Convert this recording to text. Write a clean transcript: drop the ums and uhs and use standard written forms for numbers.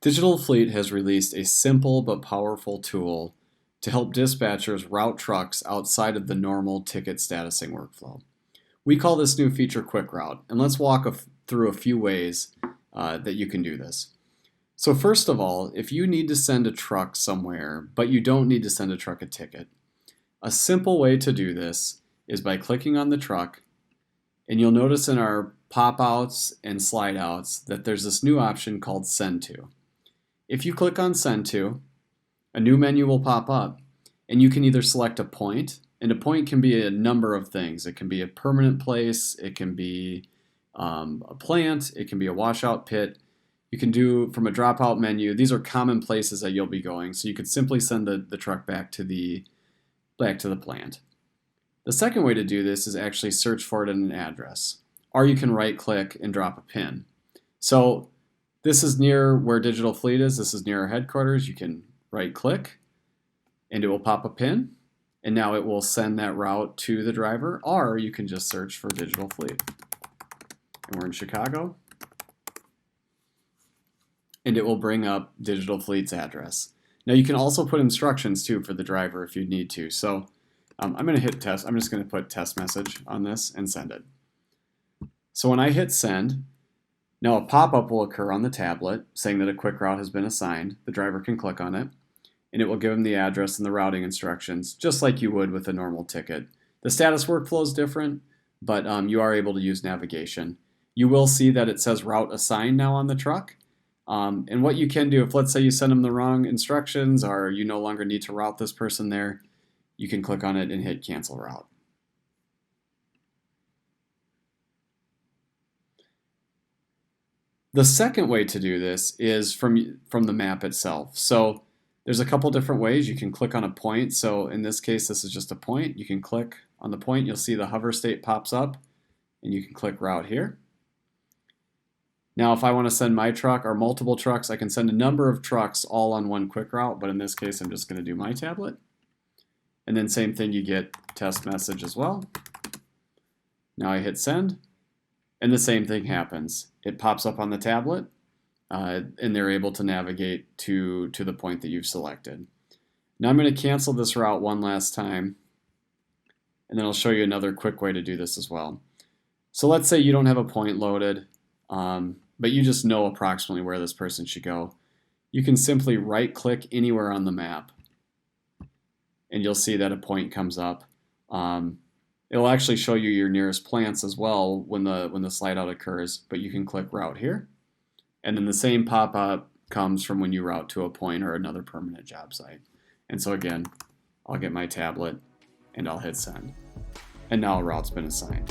Digital Fleet has released a simple but powerful tool to help dispatchers route trucks outside of the normal ticket statusing workflow. We call this new feature Quick Route, and let's walk through a few ways that you can do this. So first of all, if you need to send a truck somewhere, but you don't need to send a truck a ticket, a simple way to do this is by clicking on the truck, and you'll notice in our pop-outs and slide-outs that there's this new option called Send To. If you click on Send To, a new menu will pop up, and you can either select a point, and a point can be a number of things. It can be a permanent place, it can be a plant, it can be a washout pit. You can do from a dropout menu. These are common places that you'll be going, so you could simply send the truck back to the plant. The second way to do this is actually search for it in an address, or you can right click and drop a pin. So this is near where Digital Fleet is. This is near our headquarters. You can right click and it will pop a pin, and now it will send that route to the driver, or you can just search for Digital Fleet. And we're in Chicago, and it will bring up Digital Fleet's address. Now you can also put instructions too for the driver if you need to. So I'm going to hit test. I'm just going to put test message on this and send it. So when I hit send, now a pop-up will occur on the tablet saying that a quick route has been assigned. The driver can click on it, and it will give them the address and the routing instructions, just like you would with a normal ticket. The status workflow is different, but you are able to use navigation. You will see that it says route assigned now on the truck. And what you can do, if let's say you send them the wrong instructions or you no longer need to route this person there, you can click on it and hit cancel route. The second way to do this is from the map itself. So there's a couple different ways. You can click on a point. So in this case, this is just a point. You can click on the point. You'll see the hover state pops up, and you can click route here. Now, if I want to send my truck or multiple trucks, I can send a number of trucks all on one quick route, but in this case, I'm just going to do my tablet. And then same thing, you get test message as well. Now I hit send, and the same thing happens. It pops up on the tablet, and they're able to navigate to the point that you've selected. Now I'm going to cancel this route one last time, and then I'll show you another quick way to do this as well. So let's say you don't have a point loaded, but you just know approximately where this person should go. You can simply right-click anywhere on the map, and you'll see that a point comes up. It'll actually show you your nearest plants as well when the slide out occurs, but you can click route here, and then the same pop-up comes from when you route to a point or another permanent job site. And so again, I'll get my tablet and I'll hit send, and now a route's been assigned.